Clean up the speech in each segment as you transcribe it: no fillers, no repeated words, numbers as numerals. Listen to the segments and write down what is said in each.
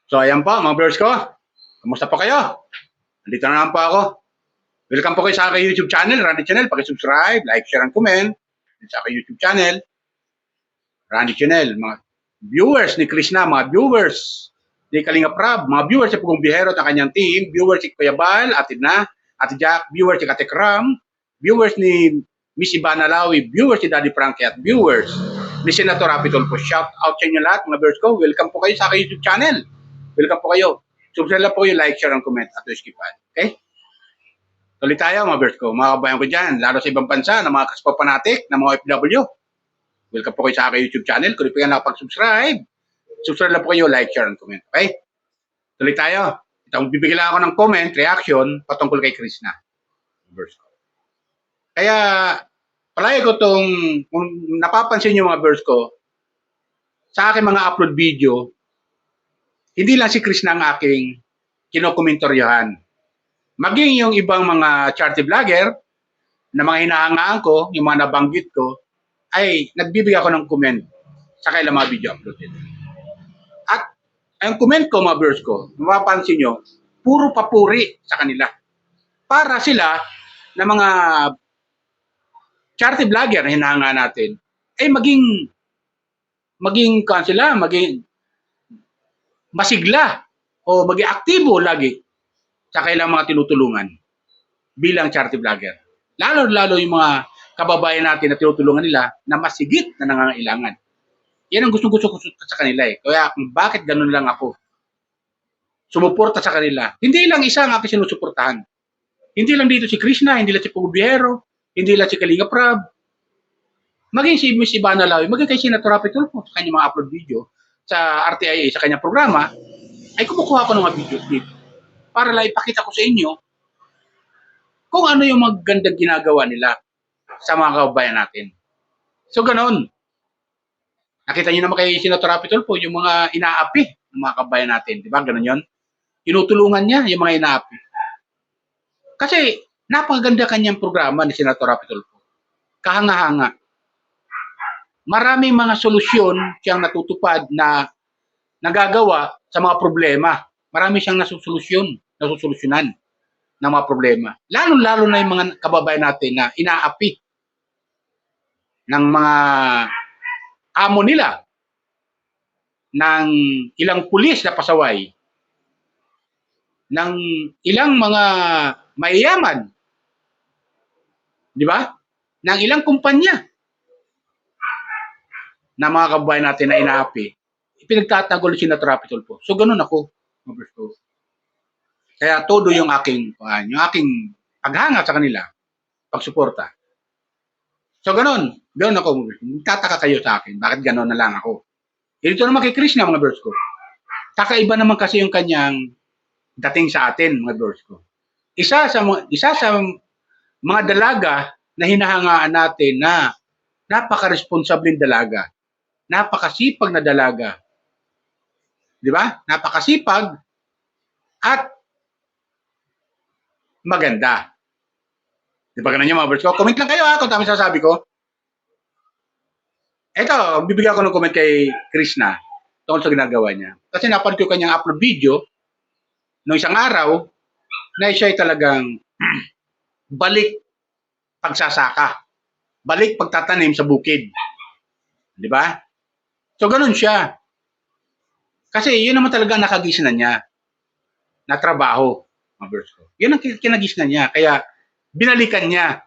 So ayan po mga viewers ko. Kumusta po kayo? Nandito na naman po ako. Welcome po kayo sa aking YouTube channel, Randy Channel. Paki-subscribe, like, share, and comment sa aking YouTube channel, Randy Channel. Mga viewers ni Krishna, mga viewers ni Kalinga Prab, mga viewers si Pugong Bihero at ang kanyang team, viewers si Kuya Bal, Ate Na, Ate Jack, viewers si Kate Kram, viewers ni Miss Ivana Lawi, viewers si Daddy Frankie at viewers ni Senator Rapi Tulfo. Shout out sa inyo lahat mga viewers ko. Welcome po kayo sa aking YouTube channel. Welcome po kayo. Subscribe lang po yung like, share, and comment at skipan. Okay? Tuloy tayo mga viewers ko. Mga kabayan ko dyan, lalo sa ibang bansa, ng mga kaspapanatik, ng mga OFW. Welcome po kayo sa aking YouTube channel. Kung di po yan nakapag-subscribe, subscribe lang po kayo, like, share, and comment. Okay? Tuloy tayo. Ito, bibigyan lang ako ng comment, reaction, patungkol kay Krishna. Viewers ko. Kaya, palagi ko itong, kung napapansin nyo mga viewers ko, sa aking mga upload video, hindi lang si Krishna ang aking kinokomentoryahan. Maging yung ibang mga charity vlogger na mga hinahangaan ko, yung mga nabanggit ko, ay nagbibigay ako ng comment sa kailang mga video upload nito. At ang comment ko, mga viewers ko, mapapansin nyo, puro papuri sa kanila. Para sila na mga charity vlogger na hinahangaan natin, ay maging masigla o maging aktibo lagi sa kailang mga tinutulungan bilang charity vlogger. Lalo yung mga kababayan natin na tinutulungan nila na masigit na nangangailangan. Yan ang gusto-gusto ko sa kanila eh. Kaya bakit ganun lang ako sumuporta sa kanila. Hindi lang isa ang aking sinusuportahan. Hindi lang dito si Krishna, hindi lang si Pugong Bihero, hindi lang si Kalinga Prab, maging si Miss Ivana Lawi, maging kay Senator Rapi Tulfo sa kanyang mga upload video sa RTIA, sa kanyang programa, ay kumukuha ko ng mga videos dito para lang ipakita ko sa inyo kung ano yung magandang ginagawa nila sa mga kababayan natin. So, ganon. Nakita niyo naman kay Senator Rapi Tulfo yung mga inaapi ng mga kababayan natin. Di ba? Ganon yun. Tinutulungan niya yung mga inaapi. Kasi, napakaganda kanyang programa ni Senator Rapi Tulfo. Kahanga-hanga. Maraming mga solusyon siyang natutupad na nagagawa sa mga problema. Marami siyang nasusolusyonan ng mga problema. Lalo-lalo na yung mga kababayan natin na inaapi ng mga amo nila, ng ilang pulis na pasaway, ng ilang mga mayayaman, di ba? Ng ilang kumpanya na mga kababayan natin na inaapi, pinagtatagol si Senator Rapi Tulfo. So, ganun ako. Kaya todo yung aking paghanga sa kanila, pagsuporta. So, ganun. Ganun ako. Tataka kayo sa akin. Bakit ganun na lang ako? Dito naman kay Krishna, mga viewers ko. Kakaiba naman kasi yung kanyang dating sa atin, mga viewers ko. Isa sa mga dalaga na hinahangaan natin na napaka-responsabling dalaga. Napakasipag na dalaga. Di ba? Napakasipag at maganda. Di ba ganun yung mga viewers ko? Comment lang kayo ha kung tama sasabi ko. Ito, bibigyan ko ng comment kay Krishna tungkol sa ginagawa niya. Kasi napanood ko kanyang upload video noong isang araw na siya ay talagang balik pagsasaka. Balik pagtatanim sa bukid. Di ba? So, ganun siya. Kasi yun naman talaga nakagisnan niya na trabaho. Yun ang kinagisnan niya. Kaya binalikan niya.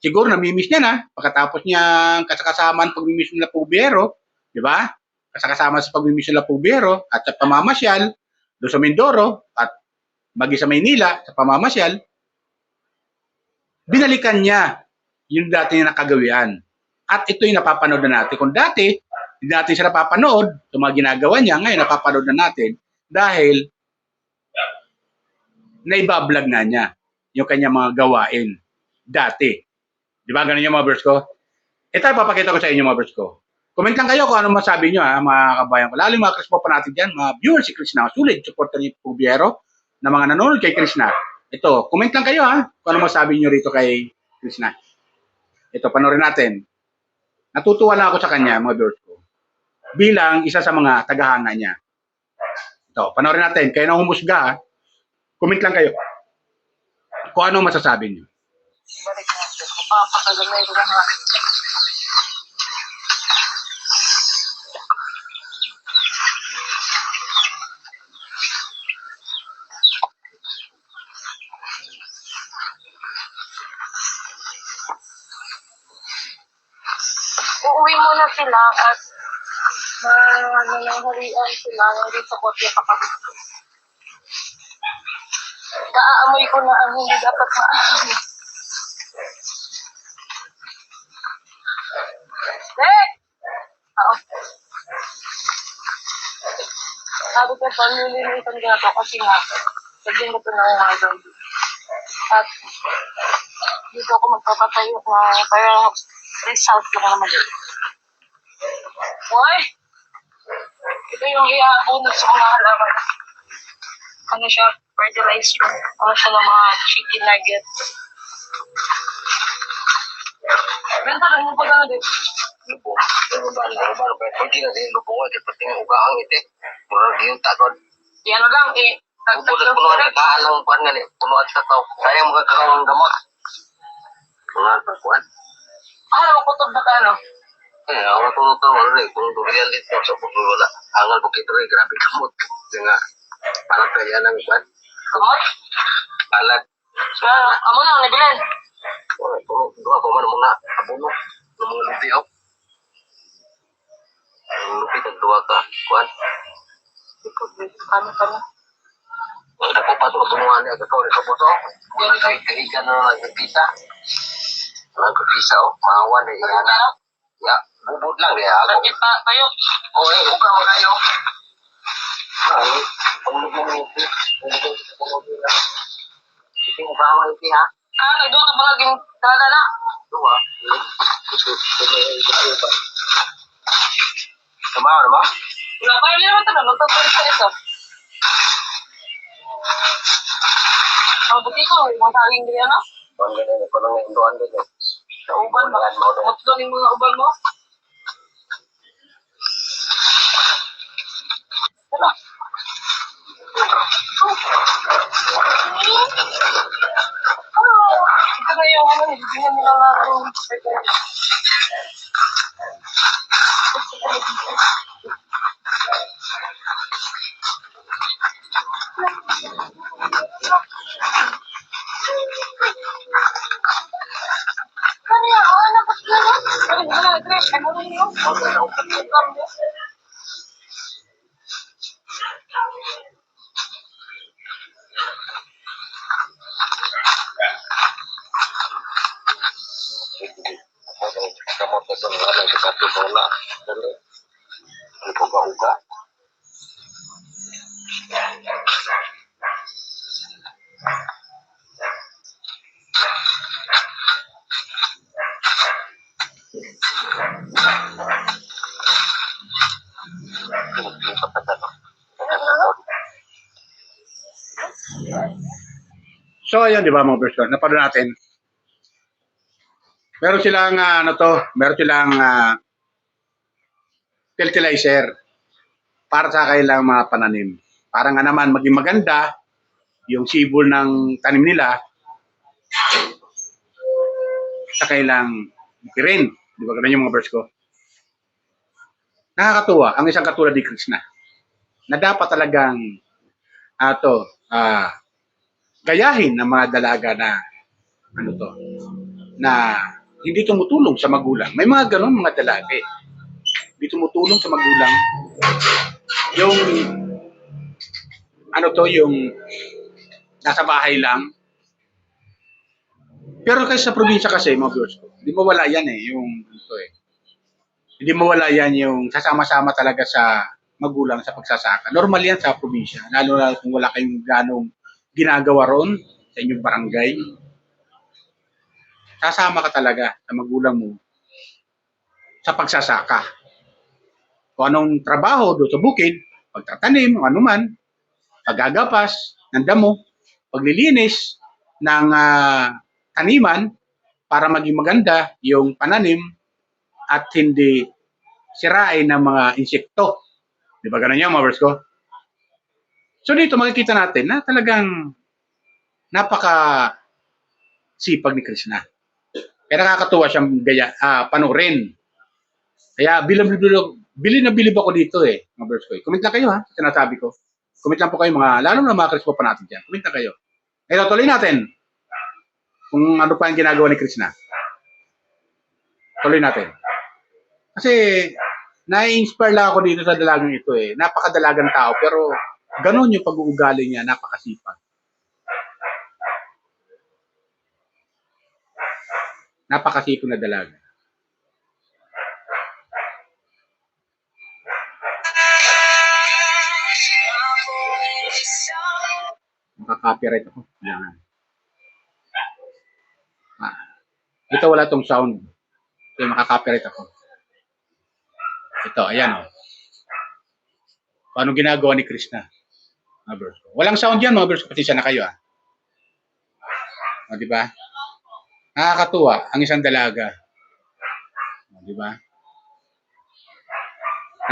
Siguro namimiss niya na pagkatapos niya kasakasaman pagmimiss nila Pugong Bihero, di ba? Kasakasama sa pagmimiss nila Pugong Bihero at sa pamamasyal doon sa Mindoro at magi sa Maynila sa pamamasyal, binalikan niya yung dati niya nakagawian. At ito yung napapanood na natin. Kung dati, hindi natin siya napapanood sa mga ginagawa niya, ngayon napapanood na natin dahil naibablog na niya yung kanyang mga gawain dati. Di ba? Ganun yung mga viewers ko. Ito, papakita ko sa inyo mga viewers ko. Comment lang kayo kung ano masabi nyo ha, mga kabayan ko. Lalo yung mga Krispo pa natin dyan, mga viewers si Krishna. Sulit, supporter ni Pugong Bihero na mga nanonood kay Krishna. Ito, comment lang kayo ha, kung ano masabi nyo rito kay Krishna. Ito, panoorin natin. Natutuwa lang ako sa kanya, mga viewers ko. Bilang isa sa mga tagahanga niya. So, panoorin natin. Kayo na humusga, ha? Comment lang kayo kung ano masasabi niyo. Balik natin. Papakagamay ko na. Uuwi muna sila at nananghalian sila hindi sa kotse kapatid ko. Naaamoy ko na ang hindi dapat maamoy. Dek! Oo. Sabi ko pa, nilinisan ko na to kasi nga, sabihin ko ito na umaga. At dito ako magpapatayo na parang result lang naman yun. Hoy! Ito yung iaabunod sa mga halaman. Ano siya? Fertilizer. Ano siya ng mga chicken nuggets. Benta rin yung pagkano din. Lupo. Pwede na din. Lupo ko. Pati yung ugaang ito. Murag yung tagod. Yan lang eh. Lupo na puno ang kakaalang kuwan nga eh. Puno at kakaw. Sayang mga kakaw ng gamot. Mga kuwan. Ano ko ito ba ano? Ako ito wala rin. Kung durian dito sa puno wala. Angal po kito rin. Grabe gamot. Nga. Parang kaya ng kuwan. Gamot? Alat. Amo na ang nabilan. Doon ako man muna. Abuno. Ng mga lupi ako. Ang lupi nagduwa ka. Kuwan. Kano. Wala ko pa ito. Bunungan niya. Ikaw rin sa buto. Wala kayo kahigan na nagpipisa. Nagpipisa o. Maawan na iyan. Ya. Bubod lang kaya ako. Sakit pa kayo. Oo eh. Huwag mo kayo. Ay. Pagod mo yung iti. Iti mo ba ang iti ha? Nagduwa ka ba naging talaga na? Duwa. Sama ba? Wala pa yun naman ito na. Magpapalik ka ito. Ang buti ko, mga saging din ano? Ang ganyan, ito lang yung doon din. Sa uban ba? Matulong yung mga uban mo? Wala. Ito na yung ano, hindi na nila nga ang kamot na sa mga nagkakato bola. Ano po uga? So, ayun, di ba mga person? Napanood natin. Meron silang, meron silang fertilizer para sa kailang mga pananim. Para nga naman maging maganda yung sibol ng tanim nila sa kailang rin. Di ba ganun yung mga verse ko? Nakakatuwa ang isang katulad ni Krishna na dapat talagang gayahin ng mga dalaga na na hindi tumutulong sa magulang. May mga ganun mga dalaga eh. Hindi tumutulong sa magulang. Yung yung nasa bahay lang. Pero kasi sa probinsya kasi, mga viewers ko, hindi mawala yan eh, Hindi mawala yan yung sasama-sama talaga sa magulang sa pagsasaka. Normal yan sa probinsya, lalo na kung wala kayong ganong ginagawa ron sa inyong barangay. Sasama ka talaga sa magulang mo sa pagsasaka. Kung anong trabaho doon sa bukid, pagtatanim, o anuman, paggagapas ng damo, paglilinis ng taniman para maging maganda yung pananim at hindi sirain ng mga insekto. Di ba ganun yan, mga verse ko? So dito makikita natin na talagang napaka sipag ni Krishna. Kaya nakakatuwa siyang panoorin. Kaya bilib na bilib ako dito mga verse ko. Comment lang kayo sa sinasabi ko. Comment lang po kayo lalo na mga Krispo pa natin dyan. Comment lang kayo. Ito, tuloy natin kung ano pa yung ginagawa ni Krishna. Tuloy natin. Kasi, na-inspire lang ako dito sa dalagang ito Napakadalagang tao, pero ganun yung pag-uugali niya, napakasipag. Napakasipag na dalaga. Makaka-copyright ako. Yan. Ito wala tong sound. Kaya makaka-copyright ako. Ito, ayan Paano ginagawa ni Krishna? Mga verse ko. Walang sound yan mga verse ko. Pasensya na kayo di ba? Nakakatuwa ang isang dalaga. Di ba?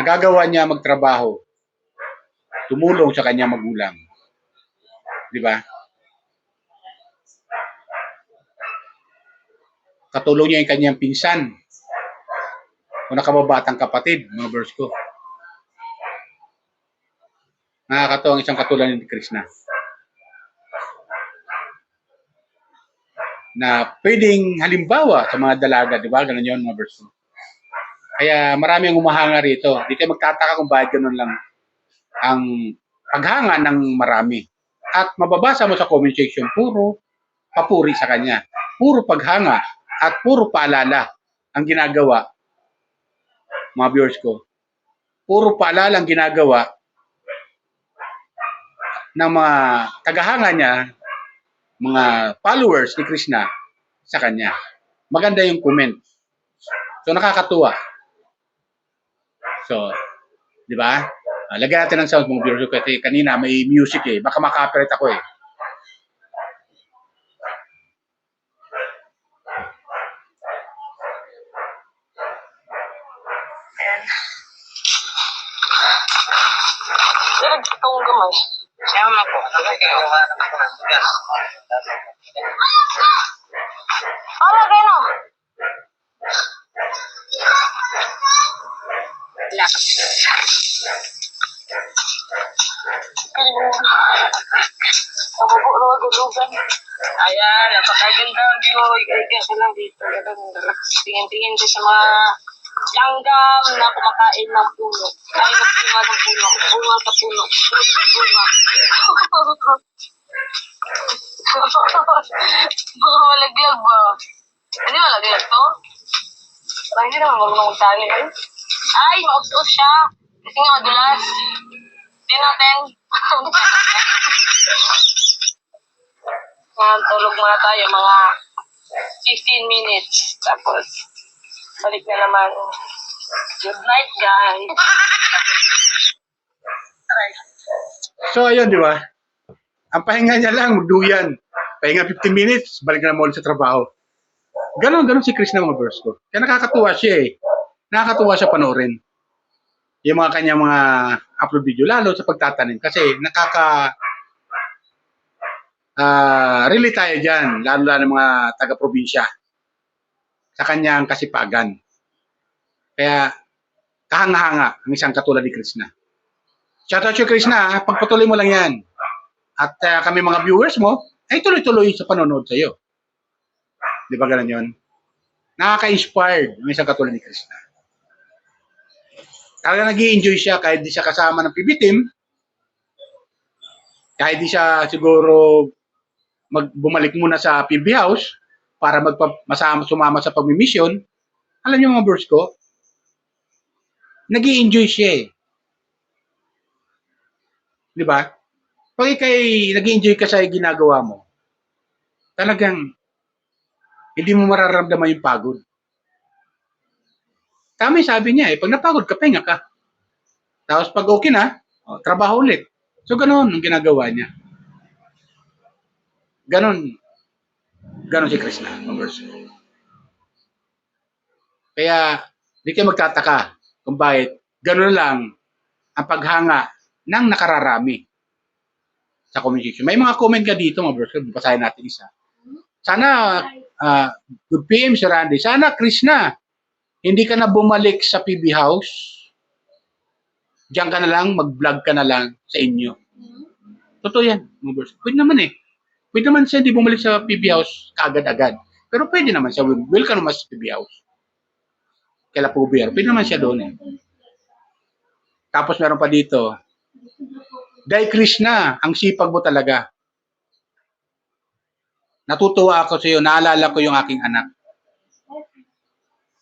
Nagagawa niya magtrabaho. Tumulong sa kanyang magulang. Di ba? Katulong niya yung kanyang pinsan. O nakababatang kapatid, mga verse ko. Nakakatawa ang isang katulad ni Krishna. Na pwedeng halimbawa sa mga dalaga, di ba? Ganun yun, mga verse ko. Kaya marami ang umahanga rito. Di kayo magtataka kung bakit ganun lang ang paghanga ng marami. At mababasa mo sa comment section, puro papuri sa kanya. Puro paghanga at puro paalala ang ginagawa, mga viewers ko. Puro paalala ang ginagawa ng mga tagahanga niya, mga followers ni Krishna sa kanya. Maganda yung comment. So, nakakatuwa. So, di ba? Lagyan natin ng sound mga viewers ko kasi kanina may music baka makaka-copyright ako Ayan. Itong gamay. Siya naman po. Para kayo no? Ayan, napakaganda ang view. Ikaya ka lang dito. Tingin-tingin ko sa mga langgam na kumakain ng puno. Ay, bunga ng puno. Bunga sa puno. Bunga. Mga malaglag ba? Hindi malaglag to? Parang hindi naman marunong magtali. Ay, maus-us siya. Kasi nga madulas. Tingnan natin. Tulog muna tayo mga 15 minutes. Tapos, balik na naman. Good night, guys. So, ayun, di ba? Ang pahinga niya lang, magduyan. Pahinga 15 minutes, balik na naman sa trabaho. Ganon si Krishna mga verse ko. Kaya nakakatuwa siya Nakakatuwa siya panoorin. Yung mga kanyang mga upload video, lalo sa pagtatanim. Kasi relate tayo dyan, lalo ng mga taga-probinsya sa kanyang kasipagan. Kaya kahanga-hanga ang isang katulad ni Krishna. Shoutout to Krishna, pagpatuloy mo lang yan. At kami mga viewers mo, ay tuloy-tuloy sa panonood sa iyo. Di ba ganun yun? Nakaka-inspired ang isang katulad ni Krishna. Talaga nag-i-enjoy siya kahit di siya kasama ng PB team, kahit di siya siguro bumalik muna sa PB house para sumama sa pagmimission. Alam niyo mga viewers ko, nag-i-enjoy siya Di ba? Pag ikay nag-i-enjoy ka sa ginagawa mo, talagang hindi mo mararamdaman yung pagod. Tama yung sabi niya pag napagod ka, pahinga ka. Tapos pag okay na, trabaho ulit. So, ganoon ang ginagawa niya. Ganon si Krishna. Kaya, di kayo magtataka kung bakit ganoon lang ang paghanga ng nakararami. sa comment section. May mga comment ka dito, mga bros. Basahin natin isa. Sana, good PM, Sir Randy. Sana, Krishna, hindi ka na bumalik sa PB House. Diyan ka na lang, mag-vlog ka na lang sa inyo. Totoo yan, mga bros. Pwede naman eh. Pwede naman siya hindi bumalik sa PB House kaagad-agad. Pero pwede naman siya. Welcome naman sa PB House. Kaila Pubier. Pwede naman siya doon eh. Tapos meron pa dito. Dahil Krishna, ang sipag mo talaga. Natutuwa ako sa iyo. Naalala ko yung aking anak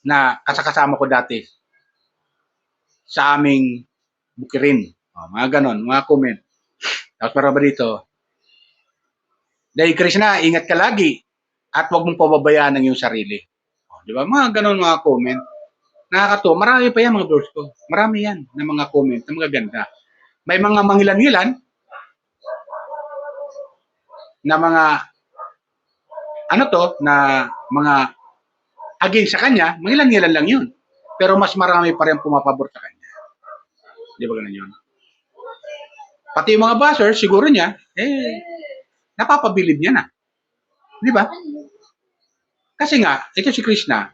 na kasama ko dati sa aming bukirin. Mga ganon, mga comment. Tapos meron pa dito. Dahil Krishna, ingat ka lagi at huwag mong pababayaan ang iyong sarili. Di ba? Mga ganon mga comment. Nakakatuwa. Marami pa yan mga bros ko. Marami yan na mga comment na mga ganda. May mga mangilan-ngilan na mga na mga against sa kanya, mangilan-ngilan lang yun. Pero mas marami pa rin pumapabor sa kanya. Di ba ganun yun? Pati yung mga buzzers, siguro niya, napapabilib niya na. Di ba? Kasi nga, ito si Krishna,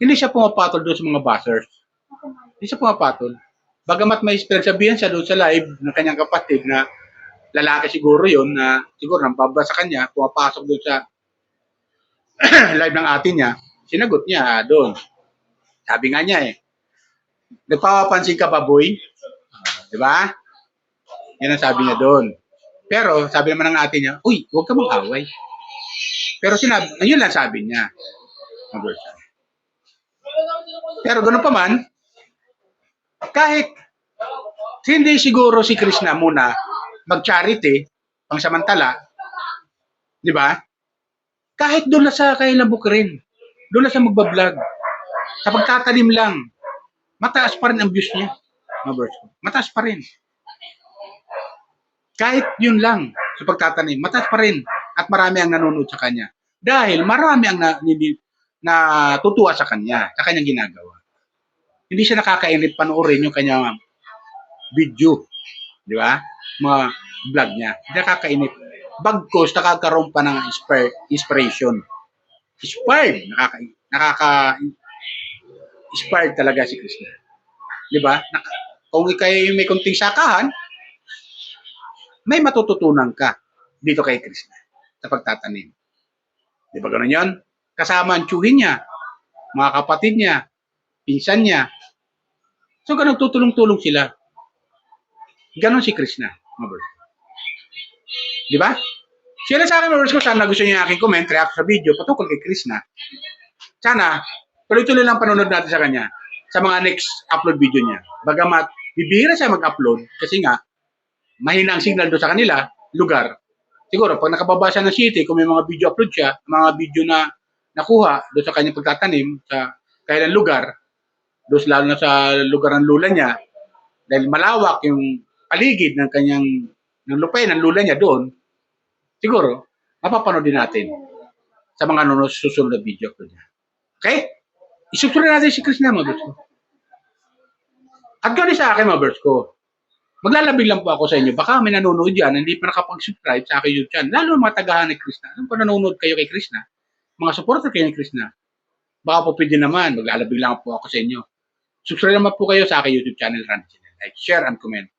hindi siya pumapatol doon sa mga buzzers. Hindi siya pumapatol. Bagamat may sabihan siya doon sa live ng kanyang kapatid na lalaki siguro yun na siguro nambaba sa kanya, pumapasok doon sa live ng atin niya, sinagot niya doon. Sabi nga niya nagpapapansin ka ba boy? Di ba? Yan ang sabi niya doon. Pero sabi naman ng atin niya, uy, huwag ka mag-away. Pero yun lang sabi niya. Pero ganoon pa man, kahit hindi siguro si Krishna muna mag-charity, pangsamantala, di ba? Kahit doon na sa kailang bukirin, doon na sa magbablog, sa pagtatanim lang, mataas pa rin ang views niya. Mataas pa rin. Kahit yun lang, sa pagtatanim, mataas pa rin. At marami ang nanonood sa kanya. Dahil marami ang natutuwa sa kanya, sa kanyang ginagawa. Hindi siya nakakainip panoorin yung kanyang video. Di ba? Mga vlog niya. Hindi nakakainip. Bagkos, nakakaroon pa ng inspiration. Inspired. Nakaka-inspired talaga si Krishna. Di ba? Kung ikay may kunting sakahan, may matututunan ka dito kay Krishna sa pagtatanim. Di ba gano'n yun? Kasama ang tiyuhin niya, mga kapatid niya, pinsan niya. So, ganun tutulong-tulong sila. Ganon si Krishna, mga bro. Di ba? Share sa akin, mga bro, sana gusto niyo yung aking comment, react sa video, patungkol kay Krishna. Sana, tuloy-tuloy lang panonood natin sa kanya sa mga next upload video niya. Bagamat, bibihira siya mag-upload kasi nga, mahina ang signal doon sa kanila, lugar. Siguro, pag nakababa siya ng city, kung may mga video upload siya, mga video na nakuha doon sa kanyang pagtatanim, sa kailang lugar, doon lalo na sa lugar ng lula niya, dahil malawak yung paligid ng kanyang ng lupay ng lula niya doon, siguro, mapapanood din natin sa mga susunod na video upload niya. Okay? Isusunod natin si Krishna, mga birds ko. At gano'n sa akin, mga birds ko. Maglalabig lang po ako sa inyo. Baka may nanonood dyan, hindi pa nakapag-subscribe sa aking YouTube channel. Lalo mga tagahan ni Krishna. Alam ko nanonood kayo kay Krishna. Mga supporter kayo ni Krishna. Baka po pwede naman. Maglalabig lang po ako sa inyo. Subscribe naman po kayo sa aking YouTube channel. Like, share, and comment.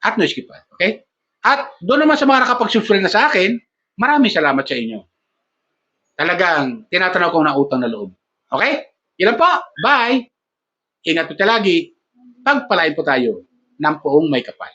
At no skip pa. Okay? At doon naman sa mga nakapag-subscribe na sa akin, maraming salamat sa inyo. Talagang tinatanaw kong nautang na loob. Okay? Yan po. Bye! Ingat po lagi. Pagpalain po tayo ng poong may kapal.